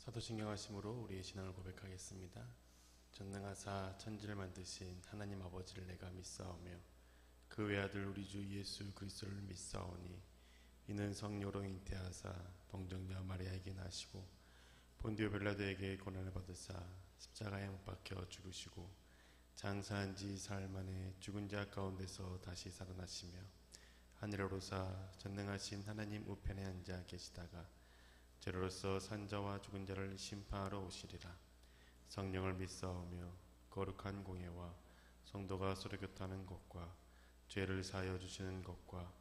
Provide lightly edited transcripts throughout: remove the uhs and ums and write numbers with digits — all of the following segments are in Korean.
사도신경하심으로 우리의 신앙을 고백하겠습니다. 전능하사 천지를 만드신 하나님 아버지를 내가 믿사오며 그 외아들 우리 주 예수 그리스도를 믿사오니 이는 성령으로 잉태하사 동정녀 마리아에게 나시고 본디오 빌라도에게 고난을 받으사 십자가에 못 박혀 죽으시고 장사한 지 사흘 만에 죽은 자 가운데서 다시 살아나시며 하늘에 오르사 전능하신 하나님 우편에 앉아 계시다가 죄로서 산자와 죽은 자를 심판하러 오시리라. 성령을 믿사오며 거룩한 공예와 성도가 서로 교통하는 것과 죄를 사하여 주시는 것과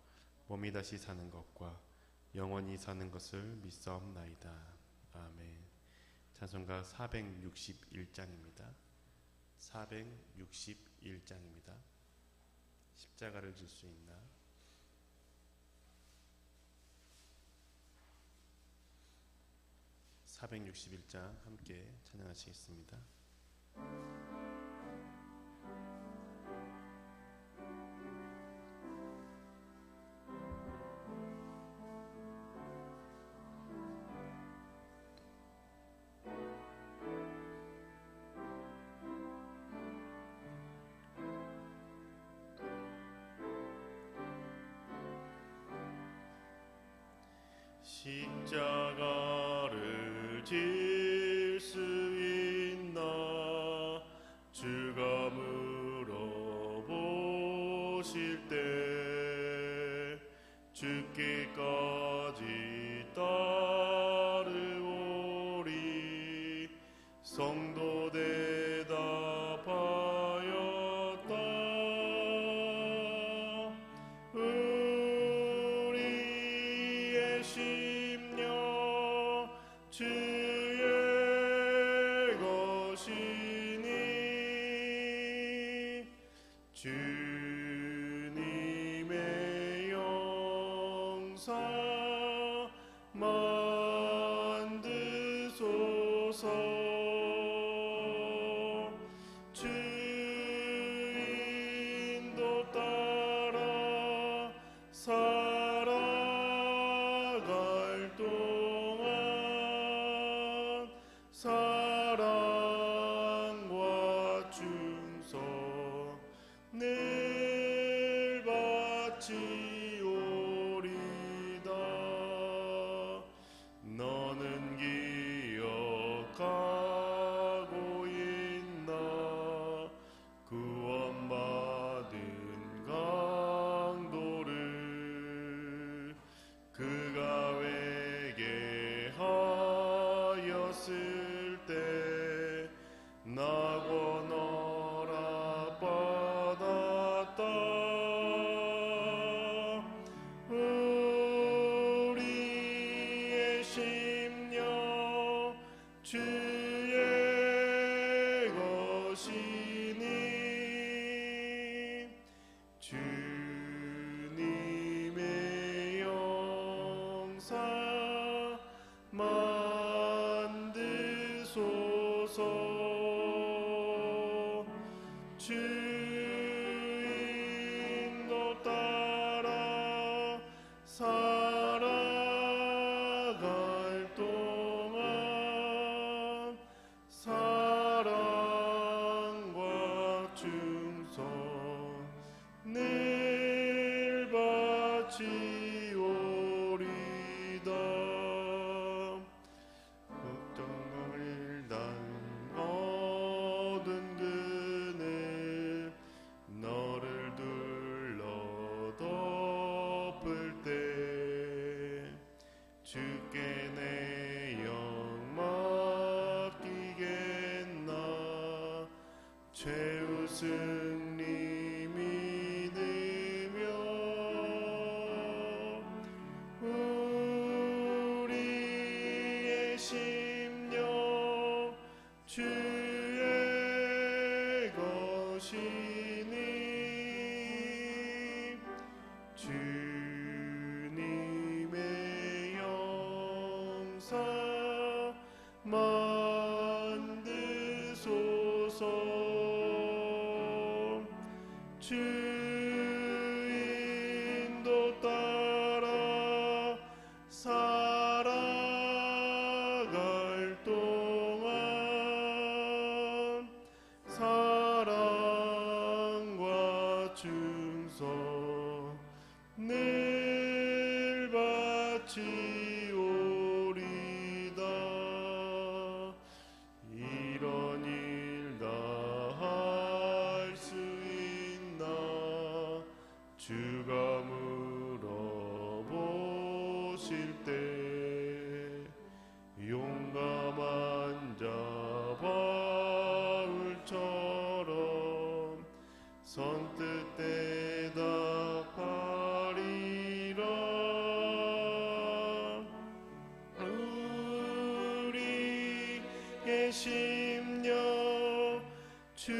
몸이 다시 사는 것과 영원히 사는 것을 믿사옵나이다. 아멘. 찬송가 461장입니다. 461장입니다. 십자가를 질 수 있나? 461장 함께 찬양하시겠습니다. 십자가를 질 수 있나 주가 물어보실 때 죽기까지 따르오리. 성도 대답하였다. 우리의 심령 주의 것이니 주님의 영사 만드소서. 주인도 따라 살아갈 동안 사랑과 충성 늘 바치오리다. 너는 기억하고 있나 구원받은 강도를 그가 회개하였을 때 낙원허락 받았다. 우리의 심령 주의 것이니 주님의 영사 만드소서. 주인도 따라 살아갈 동안 사랑과 충성 늘 바치오리다. 걱정을 난 얻은 그늘 너를 둘러 덮을 때 주께 내 영 맡기겠나. 최우승리 믿으며 우리의 심령 주의 것이니 주님의 영사 만드소서. 주인도 따라 살아갈 동 바치오리다. 이런 일 다 할 수 있나. 주가 물어보실 때 용감한 자 바울처럼 선뜻 대답하리라. 우리의 심령 주의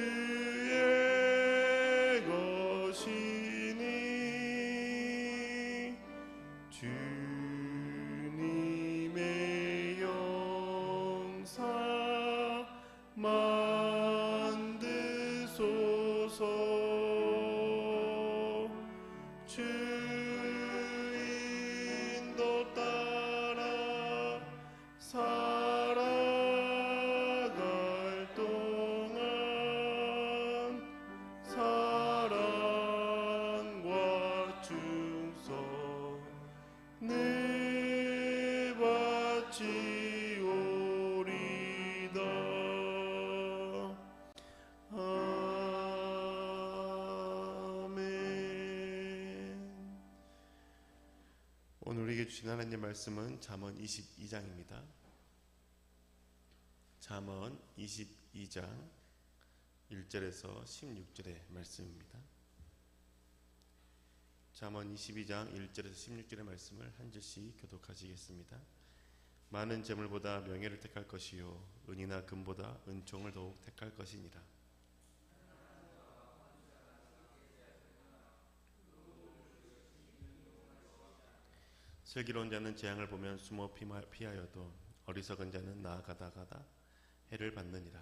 것이니 주님의 영사 만드소서. 주 인도 따라 살아갈 동안 사랑과 충성을 바치오리다. 아멘. 오늘 우리에게 주신 하나님의 말씀은 잠언 22장입니다. 잠언 22장 1절에서 16절의 말씀입니다. 잠언 22장 1절에서 16절의 말씀을 한 절씩 교독하시겠습니다. 많은 재물보다 명예를 택할 것이요 은이나 금보다 은총을 더욱 택할 것이니라. 슬기로운 자는 재앙을 보면 숨어 피하여도 어리석은 자는 나아가다가다 해를 받느니라.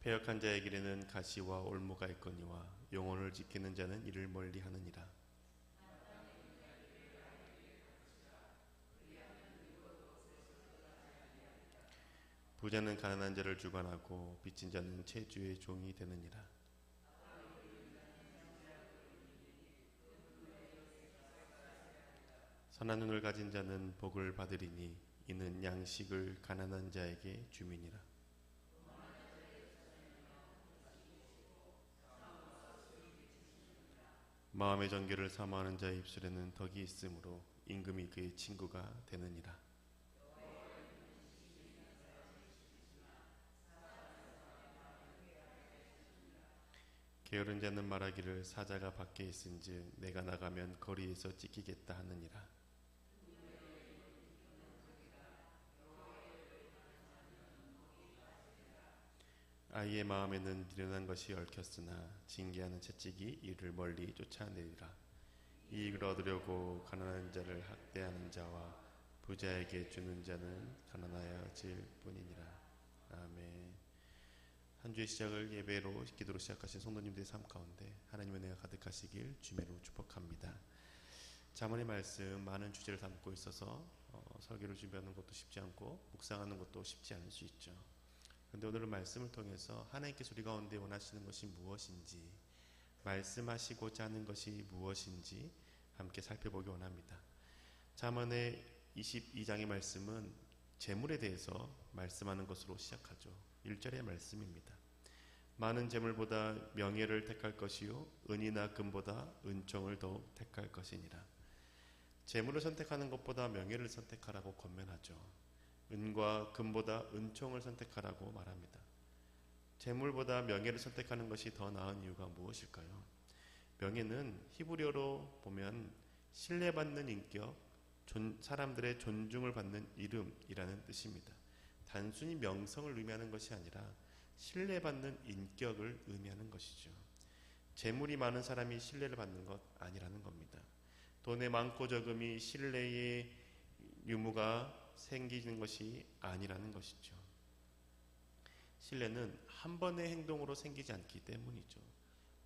패역한 자의 길에는 가시와 올무가 있거니와 영혼을 지키는 자는 이를 멀리하느니라. 부자는 가난한 자를 주관하고 빚진 자는 채주의 종이 되느니라. 선한 눈을 가진 자는 복을 받으리니 이는 양식을 가난한 자에게 주민이라. 마음의 정결을 사모하는 자의 입술에는 덕이 있으므로 임금이 그의 친구가 되느니라. 게으른 자는 말하기를 사자가 밖에 있은즉 내가 나가면 거리에서 찢기겠다 하느니라. 아이의 마음에는 미련한 것이 얽혔으나 징계하는 채찍이 이를 멀리 쫓아내리라. 이익을 얻으려고 가난한 자를 학대하는 자와 부자에게 주는 자는 가난하여질 뿐이니라. 아멘. 한 주의 시작을 예배로 기도로 시작하신 성도님들의 삶 가운데 하나님의 은혜가 가득하시길 주매로 축복합니다. 잠언의 말씀 많은 주제를 담고 있어서 설교를 준비하는 것도 쉽지 않고 묵상하는 것도 쉽지 않을 수 있죠. 그런데 오늘은 말씀을 통해서 하나님께서 우리 가운데 원하시는 것이 무엇인지, 말씀하시고자 하는 것이 무엇인지 함께 살펴보기 원합니다. 잠언의 22장의 말씀은 재물에 대해서 말씀하는 것으로 시작하죠. 1절의 말씀입니다. 많은 재물보다 명예를 택할 것이요 은이나 금보다 은총을 더욱 택할 것이니라. 재물을 선택하는 것보다 명예를 선택하라고 권면하죠. 은과 금보다 은총을 선택하라고 말합니다. 재물보다 명예를 선택하는 것이 더 나은 이유가 무엇일까요? 명예는 히브리어로 보면 신뢰받는 인격, 사람들의 존중을 받는 이름이라는 뜻입니다. 단순히 명성을 의미하는 것이 아니라 신뢰받는 인격을 의미하는 것이죠. 재물이 많은 사람이 신뢰를 받는 것 아니라는 겁니다. 돈의 많고 적음이 신뢰의 유무가 생기는 것이 아니라는 것이죠. 신뢰는 한 번의 행동으로 생기지 않기 때문이죠.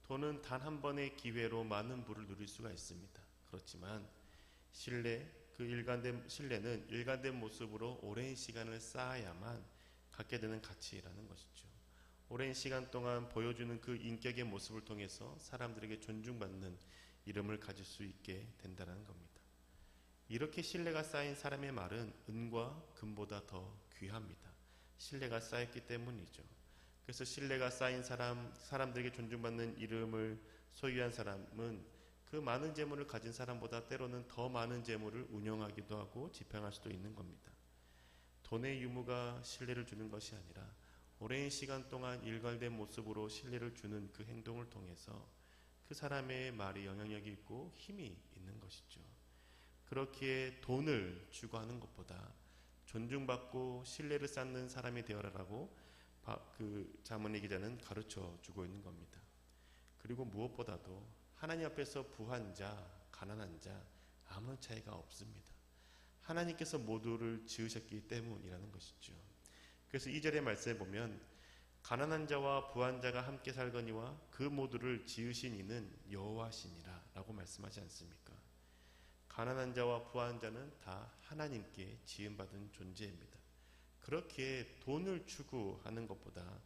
돈은 단 한 번의 기회로 많은 부를 누릴 수가 있습니다. 그렇지만 신뢰는 일관된 모습으로 오랜 시간을 쌓아야만 갖게 되는 가치라는 것이죠. 오랜 시간 동안 보여주는 그 인격의 모습을 통해서 사람들에게 존중받는 이름을 가질 수 있게 된다는 겁니다. 이렇게 신뢰가 쌓인 사람의 말은 은과 금보다 더 귀합니다. 신뢰가 쌓였기 때문이죠. 그래서 신뢰가 쌓인 사람들에게 존중받는 이름을 소유한 사람은 그 많은 재물을 가진 사람보다 때로는 더 많은 재물을 운용하기도 하고 지평할 수도 있는 겁니다. 돈의 유무가 신뢰를 주는 것이 아니라 오랜 시간 동안 일관된 모습으로 신뢰를 주는 그 행동을 통해서 그 사람의 말이 영향력이 있고 힘이 있는 것이죠. 그렇기에 돈을 주고 하는 것보다 존중받고 신뢰를 쌓는 사람이 되어라라고 그 자문의 기자는 가르쳐 주고 있는 겁니다. 그리고 무엇보다도 하나님 앞에서 부한 자, 가난한 자 아무런 차이가 없습니다. 하나님께서 모두를 지으셨기 때문이라는 것이죠. 그래서 2절의 말씀에 보면 가난한 자와 부한 자가 함께 살거니와 그 모두를 지으신 이는 여호와시니라 라고 말씀하지 않습니까? 가난한 자와 부한 자는 다 하나님께 지음받은 존재입니다. 그렇기에 돈을 추구하는 것보다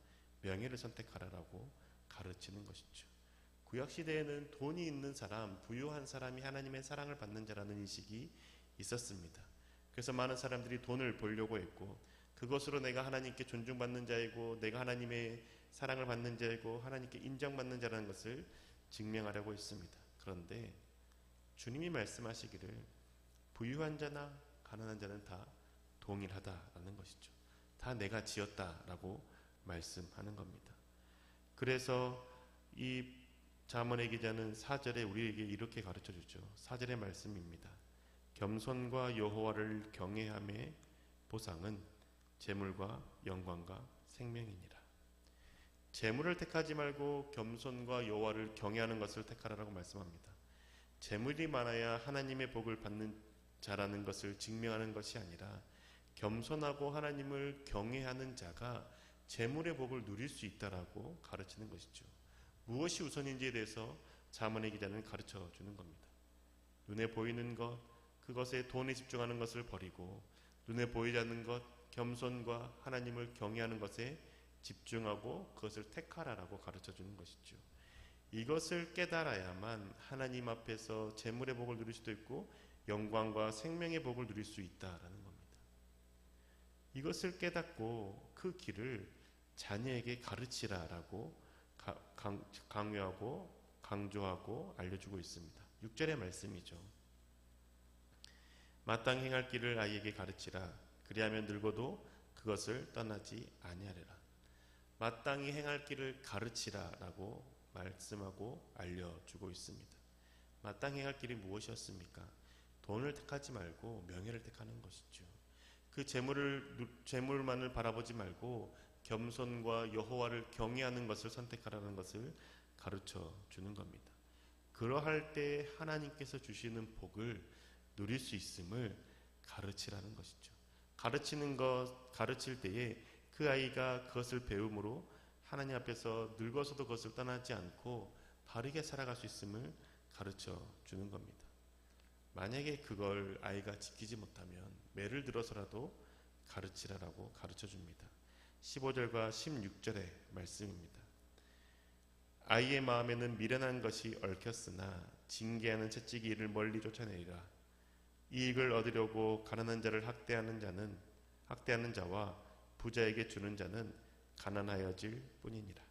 명예를 선택하라라고 가르치는 것이죠. 구약시대에는 돈이 있는 사람, 부유한 사람이 하나님의 사랑을 받는 자라는 인식이 있었습니다. 그래서 많은 사람들이 돈을 벌려고 했고 그것으로 내가 하나님께 존중받는 자이고 내가 하나님의 사랑을 받는 자이고 하나님께 인정받는 자라는 것을 증명하려고 했습니다. 그런데 주님이 말씀하시기를 부유한 자나 가난한 자는 다 동일하다라는 것이죠. 다 내가 지었다라고 말씀하는 겁니다. 그래서 이 잠언의 기자는 4절에 우리에게 이렇게 가르쳐주죠. 4절의 말씀입니다. 겸손과 여호와를 경외함의 보상은 재물과 영광과 생명이니라. 재물을 택하지 말고 겸손과 여호와를 경외하는 것을 택하라고 말씀합니다. 재물이 많아야 하나님의 복을 받는 자라는 것을 증명하는 것이 아니라 겸손하고 하나님을 경외하는 자가 재물의 복을 누릴 수 있다라고 가르치는 것이죠. 무엇이 우선인지에 대해서 잠언의 기자는 가르쳐 주는 겁니다. 눈에 보이는 것, 그것에 돈에 집중하는 것을 버리고 눈에 보이지 않는 것, 겸손과 하나님을 경외하는 것에 집중하고 그것을 택하라라고 가르쳐 주는 것이죠. 이것을 깨달아야만 하나님 앞에서 재물의 복을 누릴 수도 있고 영광과 생명의 복을 누릴 수 있다라는 겁니다. 이것을 깨닫고 그 길을 자녀에게 가르치라라고 강요하고 강조하고 알려주고 있습니다. 6절의 말씀이죠. 마땅히 행할 길을 아이에게 가르치라. 그리하면 늙어도 그것을 떠나지 아니하리라. 마땅히 행할 길을 가르치라라고 말씀하고 알려주고 있습니다. 마땅히 행할 길이 무엇이었습니까? 돈을 택하지 말고 명예를 택하는 것이죠. 그 재물만을 바라보지 말고 겸손과 여호와를 경외하는 것을 선택하라는 것을 가르쳐 주는 겁니다. 그러할 때 하나님께서 주시는 복을 누릴 수 있음을 가르치라는 것이죠. 가르칠 때에 그 아이가 그것을 배움으로 하나님 앞에서 늙어서도 그것을 떠나지 않고 바르게 살아갈 수 있음을 가르쳐 주는 겁니다. 만약에 그걸 아이가 지키지 못하면 매를 들어서라도 가르치라라고 가르쳐 줍니다. 15절과 16절의 말씀입니다. 아이의 마음에는 미련한 것이 얽혔으나 징계하는 채찍이 이를 멀리 쫓아내리라. 이익을 얻으려고 가난한 자를 학대하는 자와 부자에게 주는 자는 가난하여질 뿐이니라.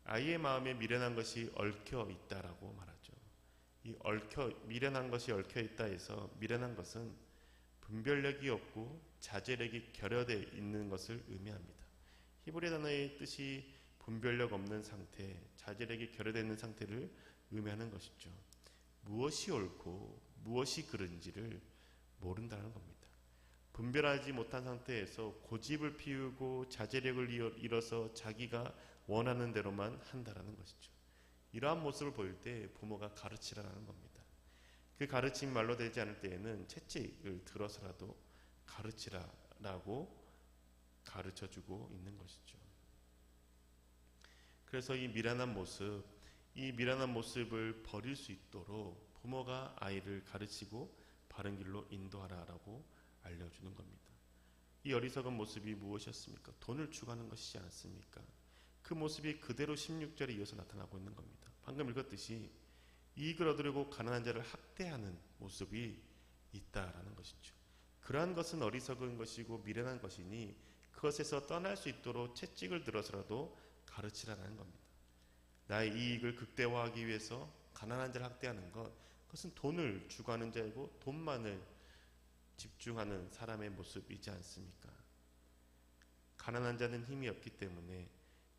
아이의 마음에 미련한 것이 얽혀 있다라고 말하죠. 미련한 것이 얽혀 있다 해서 미련한 것은 분별력이 없고 자제력이 결여되어 있는 것을 의미합니다. 히브리 단어의 뜻이 분별력 없는 상태, 자제력이 결여되어 있는 상태를 의미하는 것이죠. 무엇이 옳고 무엇이 그른지를 모른다는 겁니다. 분별하지 못한 상태에서 고집을 피우고 자제력을 잃어서 자기가 원하는 대로만 한다는 것이죠. 이러한 모습을 보일 때 부모가 가르치라는 겁니다. 그 가르침이 말로 되지 않을 때에는 채찍을 들어서라도 가르치라라고 가르쳐주고 있는 것이죠. 그래서 이 미련한 모습을 버릴 수 있도록 부모가 아이를 가르치고 바른 길로 인도하라라고 알려주는 겁니다. 이 어리석은 모습이 무엇이었습니까? 돈을 추구하는 것이지 않습니까? 그 모습이 그대로 16절에 이어서 나타나고 있는 겁니다. 방금 읽었듯이 이익을 얻으려고 가난한 자를 학대하는 모습이 있다라는 것이죠. 그러한 것은 어리석은 것이고 미련한 것이니 그것에서 떠날 수 있도록 채찍을 들어서라도 가르치라는 겁니다. 나의 이익을 극대화하기 위해서 가난한 자를 학대하는 것, 그것은 돈을 추구하는 자이고 돈만을 집중하는 사람의 모습이지 않습니까? 가난한 자는 힘이 없기 때문에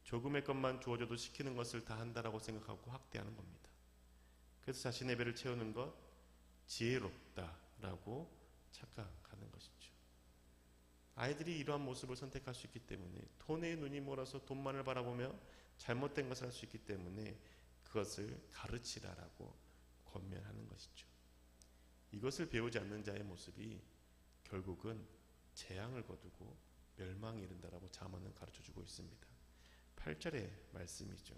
조금의 것만 주어져도 시키는 것을 다 한다라고 생각하고 학대하는 겁니다. 그래서 자신의 배를 채우는 것 지혜롭다라고 착각하는 것이죠. 아이들이 이러한 모습을 선택할 수 있기 때문에 돈에 눈이 멀어서 돈만을 바라보며 잘못된 것을 할 수 있기 때문에 그것을 가르치라라고 권면하는 것이죠. 이것을 배우지 않는 자의 모습이 결국은 재앙을 거두고 멸망에 이른다라고 잠언은 가르쳐주고 있습니다. 8절의 말씀이죠.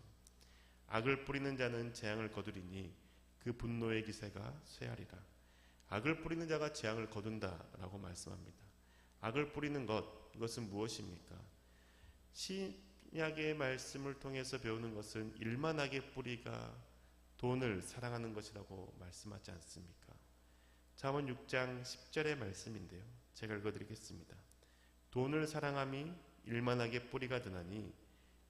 악을 뿌리는 자는 재앙을 거두리니 그 분노의 기세가 쇠하리라. 악을 뿌리는 자가 재앙을 거둔다라고 말씀합니다. 악을 뿌리는 것, 이것은 무엇입니까? 신약의 말씀을 통해서 배우는 것은 일만하게 뿌리가 돈을 사랑하는 것이라고 말씀하지 않습니까? 잠언 6장 10절의 말씀인데요. 제가 읽어드리겠습니다. 돈을 사랑함이 일만하게 뿌리가 드나니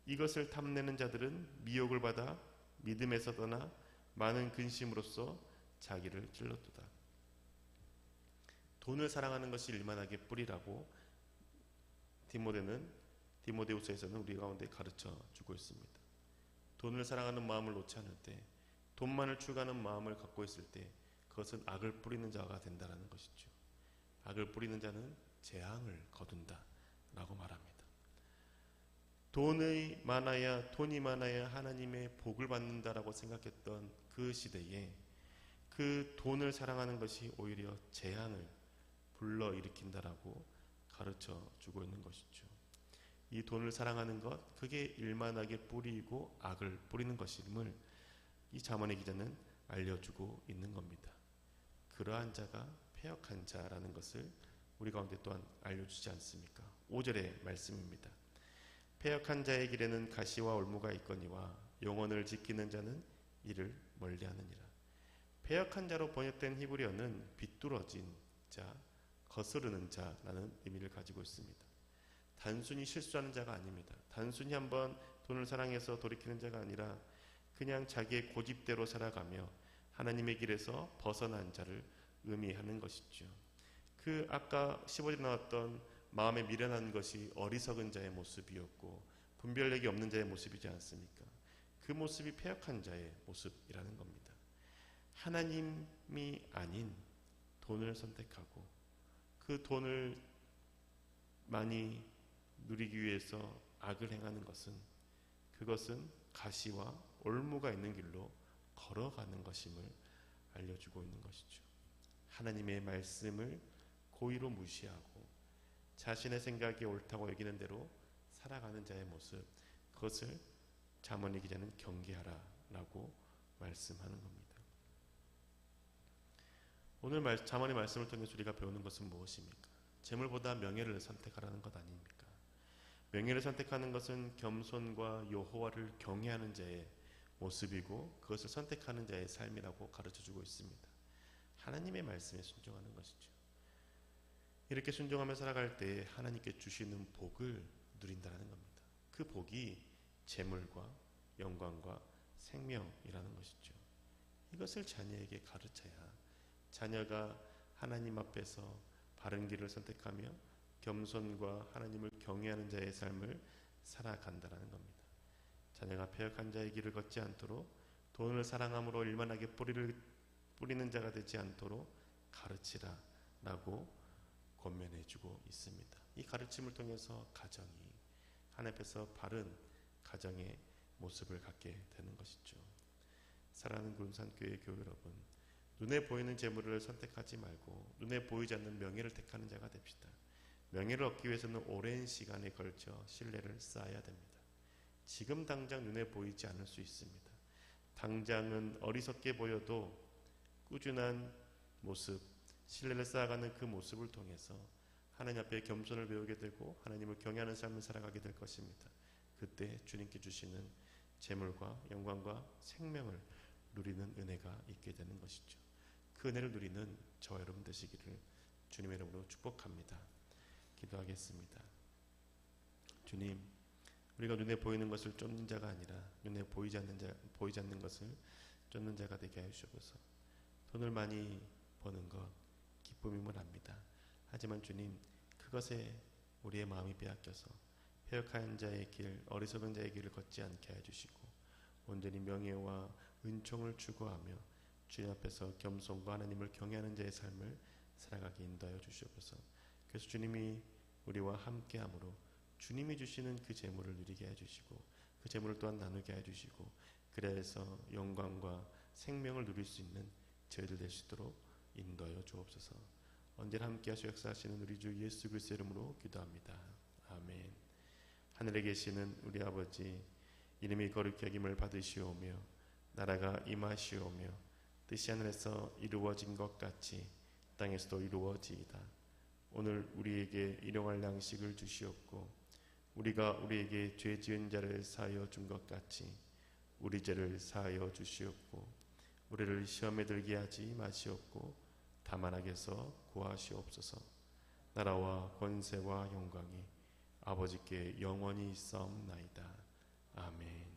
이것을 탐내는 자들은 미혹을 받아 믿음에서 떠나 많은 근심으로써 자기를 찔렀도다. 돈을 사랑하는 것이 일만하게 뿌리라고 디모데후서에서는 우리 가운데 가르쳐 주고 있습니다. 돈을 사랑하는 마음을 놓지 않을 때, 돈만을 추구하는 마음을 갖고 있을 때 그것은 악을 뿌리는 자가 된다는 것이죠. 악을 뿌리는 자는 재앙을 거둔다라고 말합니다. 돈이 많아야 하나님의 복을 받는다라고 생각했던 그 시대에 그 돈을 사랑하는 것이 오히려 재앙을 불러일으킨다라고 가르쳐 주고 있는 것이죠. 이 돈을 사랑하는 것, 그게 일만하게 뿌리고 악을 뿌리는 것임을 이 잠언의 기자는 알려주고 있는 겁니다. 그러한 자가 패역한 자라는 것을 우리 가운데 또한 알려주지 않습니까? 5절의 말씀입니다. 패역한 자의 길에는 가시와 올무가 있거니와 영혼을 지키는 자는 이를 멀리하느니라. 패역한 자로 번역된 히브리어는 비뚤어진 자, 거스르는 자라는 의미를 가지고 있습니다. 단순히 실수하는 자가 아닙니다. 단순히 한번 돈을 사랑해서 돌이키는 자가 아니라 그냥 자기의 고집대로 살아가며 하나님의 길에서 벗어난 자를 의미하는 것이죠. 그 아까 15절에 나왔던 마음에 미련한 것이 어리석은 자의 모습이었고 분별력이 없는 자의 모습이지 않습니까? 그 모습이 패역한 자의 모습이라는 겁니다. 하나님이 아닌 돈을 선택하고 그 돈을 많이 누리기 위해서 악을 행하는 그것은 가시와 올무가 있는 길로 걸어가는 것임을 알려주고 있는 것이죠. 하나님의 말씀을 고의로 무시하고 자신의 생각이 옳다고 여기는 대로 살아가는 자의 모습, 그것을 잠언의 기자는 경계하라라고 말씀하는 겁니다. 오늘 잠언의 말씀을 통해 우리가 배우는 것은 무엇입니까? 재물보다 명예를 선택하라는 것 아닙니까? 명예를 선택하는 것은 겸손과 여호와를 경외하는 자의 모습이고 그것을 선택하는 자의 삶이라고 가르쳐주고 있습니다. 하나님의 말씀에 순종하는 것이죠. 이렇게 순종하며 살아갈 때 하나님께 주시는 복을 누린다는 겁니다. 그 복이 재물과 영광과 생명이라는 것이죠. 이것을 자녀에게 가르쳐야 자녀가 하나님 앞에서 바른 길을 선택하며 겸손과 하나님을 경외하는 자의 삶을 살아간다는 겁니다. 자녀가 패역한 자의 길을 걷지 않도록 돈을 사랑함으로 일만하게 뿌리는 자가 되지 않도록 가르치라라고 권면해주고 있습니다. 이 가르침을 통해서 가정이 하나님 앞에서 바른 가정의 모습을 갖게 되는 것이죠. 사랑하는 구름산교회 교회 여러분, 눈에 보이는 재물을 선택하지 말고 눈에 보이지 않는 명예를 택하는 자가 됩시다. 명예를 얻기 위해서는 오랜 시간에 걸쳐 신뢰를 쌓아야 됩니다. 지금 당장 눈에 보이지 않을 수 있습니다. 당장은 어리석게 보여도 꾸준한 모습, 신뢰를 쌓아가는 그 모습을 통해서 하나님 앞에 겸손을 배우게 되고 하나님을 경외하는 삶을 살아가게 될 것입니다. 그때 주님께 주시는 재물과 영광과 생명을 누리는 은혜가 있게 되는 것이죠. 그 은혜를 누리는 저와 여러분 되시기를 주님의 이름으로 축복합니다. 기도하겠습니다. 주님, 우리가 눈에 보이는 것을 쫓는 자가 아니라 눈에 보이지 않는 것을 쫓는 자가 되게 하여 주옵소서. 돈을 많이 버는 것 기쁨임을 압니다. 하지만 주님, 그것에 우리의 마음이 빼앗겨서 패역한 자의 길, 어리석은 자의 길을 걷지 않게 해주시고 온전히 명예와 은총을 추구하며 주님 앞에서 겸손과 하나님을 경외하는 자의 삶을 살아가게 인도하여 주시옵소서. 그래서 주님이 우리와 함께함으로 주님이 주시는 그 재물을 누리게 해주시고 그 재물을 또한 나누게 해주시고 그래서 영광과 생명을 누릴 수 있는 저희들 될 수 있도록 인도하여 주옵소서. 언제나 함께하시고 역사하시는 우리 주 예수 그리스도의 이름으로 기도합니다. 아멘. 하늘에 계시는 우리 아버지, 이름이 거룩히 여김을 받으시오며 나라가 임하시오며 뜻이 하늘에서 이루어진 것 같이 땅에서도 이루어지이다. 오늘 우리에게 일용할 양식을 주시옵고 우리가 우리에게 죄 지은 자를 사하여 준 것 같이 우리 죄를 사하여 주시옵고 우리를 시험에 들게 하지 마시옵고 다만 악에서 구하시옵소서. 나라와 권세와 영광이 아버지께 영원히 있사옵나이다. 아멘.